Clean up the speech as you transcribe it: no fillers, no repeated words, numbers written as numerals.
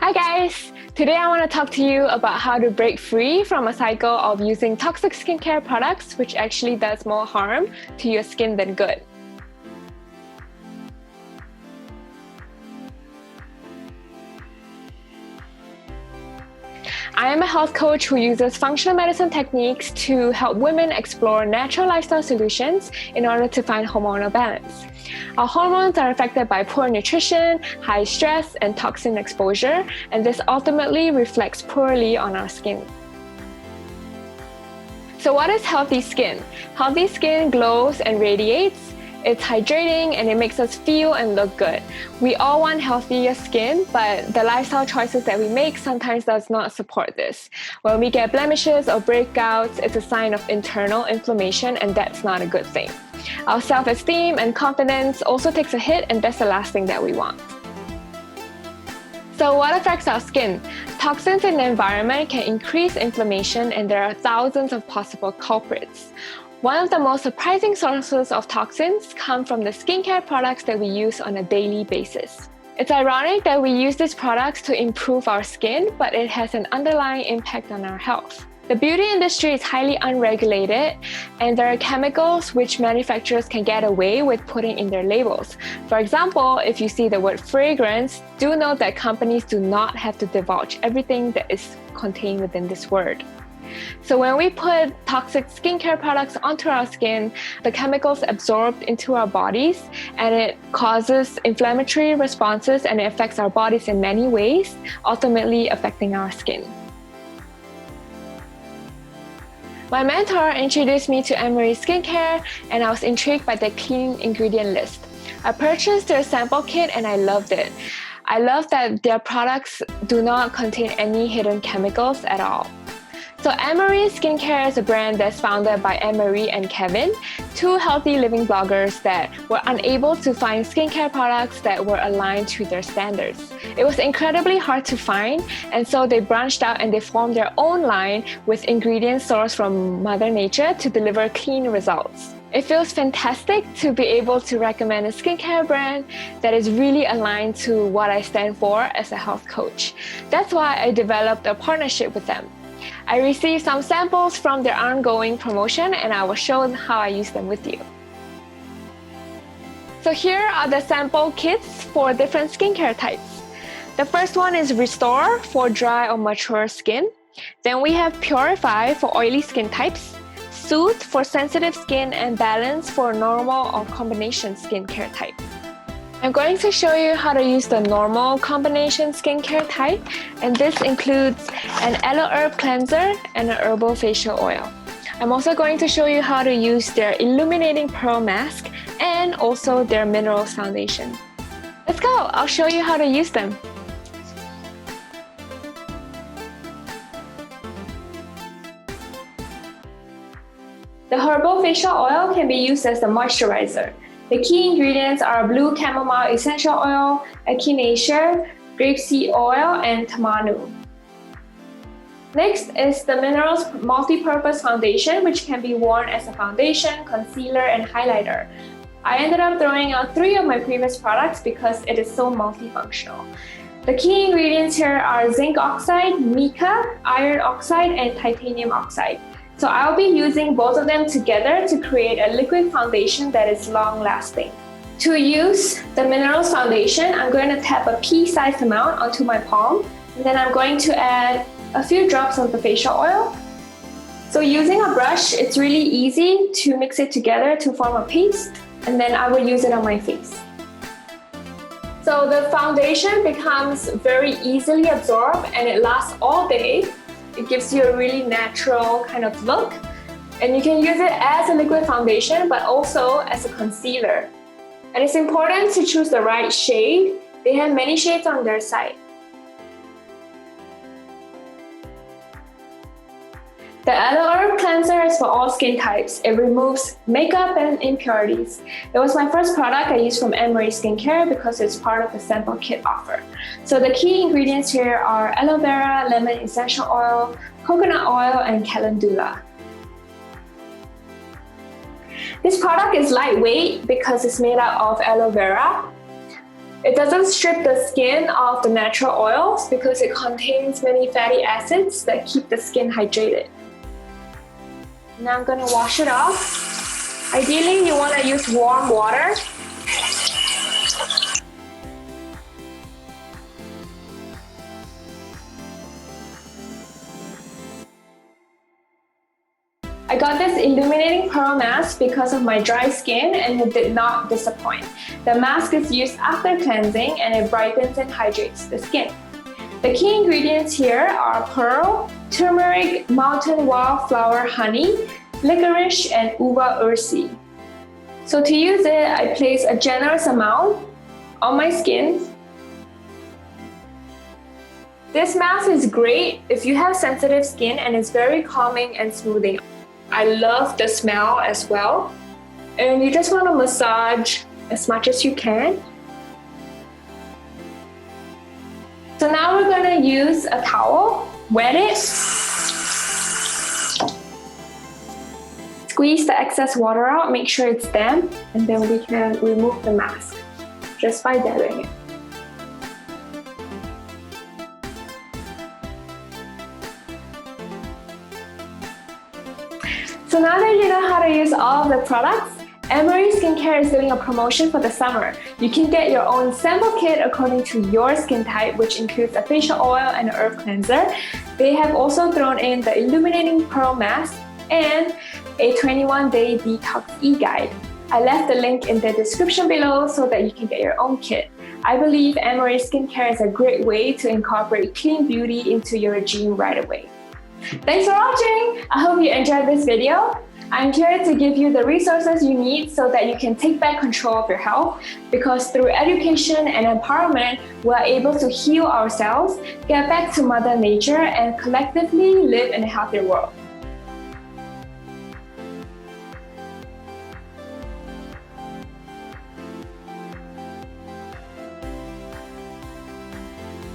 Hi guys! Today I want to talk to you about how to break free from a cycle of using toxic skincare products which actually does more harm to your skin than good. I am a health coach who uses functional medicine techniques to help women explore natural lifestyle solutions in order to find hormonal balance. Our hormones are affected by poor nutrition, high stress, and toxin exposure, and this ultimately reflects poorly on our skin. So what is healthy skin? Healthy skin glows and radiates. It's hydrating and it makes us feel and look good. We all want healthier skin, but the lifestyle choices that we make sometimes does not support this. When we get blemishes or breakouts, it's a sign of internal inflammation, and that's not a good thing. Our self-esteem and confidence also takes a hit, and that's the last thing that we want. So what affects our skin? Toxins in the environment can increase inflammation, and there are thousands of possible culprits. One of the most surprising sources of toxins come from the skincare products that we use on a daily basis. It's ironic that we use these products to improve our skin, but it has an underlying impact on our health. The beauty industry is highly unregulated, and there are chemicals which manufacturers can get away with putting in their labels. For example, if you see the word fragrance, do note that companies do not have to divulge everything that is contained within this word. So when we put toxic skincare products onto our skin, the chemicals absorb into our bodies, and it causes inflammatory responses, and it affects our bodies in many ways, ultimately affecting our skin. My mentor introduced me to Annmarie skincare, and I was intrigued by the clean ingredient list. I purchased their sample kit and I loved it. I love that their products do not contain any hidden chemicals at all. So Annmarie Skincare is a brand that's founded by Annmarie and Kevin, two healthy living bloggers that were unable to find skincare products that were aligned to their standards. It was incredibly hard to find, and so they branched out and they formed their own line with ingredients sourced from Mother Nature to deliver clean results. It feels fantastic to be able to recommend a skincare brand that is really aligned to what I stand for as a health coach. That's why I developed a partnership with them. I received some samples from their ongoing promotion, and I will show how I use them with you. So here are the sample kits for different skincare types. The first one is Restore for dry or mature skin. Then we have Purify for oily skin types, Soothe for sensitive skin, and Balance for normal or combination skincare type. I'm going to show you how to use the normal combination skincare type, and this includes an aloe herb cleanser and an herbal facial oil. I'm also going to show you how to use their illuminating pearl mask and also their minerals foundation. Let's go! I'll show you how to use them. The herbal facial oil can be used as a moisturizer. The key ingredients are blue chamomile essential oil, echinacea, grapeseed oil, and tamanu. Next is the Minerals Multi-Purpose Foundation, which can be worn as a foundation, concealer, and highlighter. I ended up throwing out 3 of my previous products because it is so multifunctional. The key ingredients here are zinc oxide, mica, iron oxide, and titanium oxide. So I'll be using both of them together to create a liquid foundation that is long-lasting. To use the Minerals Foundation, I'm going to tap a pea-sized amount onto my palm, and then I'm going to add a few drops of the facial oil. So using a brush, it's really easy to mix it together to form a paste, and then I will use it on my face. So the foundation becomes very easily absorbed, and it lasts all day. It gives you a really natural kind of look, and you can use it as a liquid foundation but also as a concealer. And it's important to choose the right shade. They have many shades on their site. The Aloe Herb Cleanser is for all skin types. It removes makeup and impurities. It was my first product I used from Annmarie Skincare because it's part of the sample kit offer. So the key ingredients here are aloe vera, lemon essential oil, coconut oil, and calendula. This product is lightweight because it's made out of aloe vera. It doesn't strip the skin of the natural oils because it contains many fatty acids that keep the skin hydrated. Now I'm going to wash it off. Ideally, you want to use warm water. I got this illuminating pearl mask because of my dry skin and it did not disappoint. The mask is used after cleansing and it brightens and hydrates the skin. The key ingredients here are pearl, turmeric, mountain wildflower honey, licorice, and uva ursi. So to use it, I place a generous amount on my skin. This mask is great if you have sensitive skin and it's very calming and smoothing. I love the smell as well. And you just want to massage as much as you can. So now we're going to use a towel, wet it, squeeze the excess water out, make sure it's damp, and then we can remove the mask just by dabbing it. So now that you know how to use all of the products, Annmarie Skincare is doing a promotion for the summer. You can get your own sample kit according to your skin type, which includes a facial oil and an herb cleanser. They have also thrown in the illuminating pearl mask and a 21-day detox e-guide. I left the link in the description below so that you can get your own kit. I believe Annmarie Skincare is a great way to incorporate clean beauty into your regime right away. Thanks for watching! I hope you enjoyed this video. I'm here to give you the resources you need so that you can take back control of your health, because through education and empowerment, we're able to heal ourselves, get back to Mother Nature, and collectively live in a healthier world.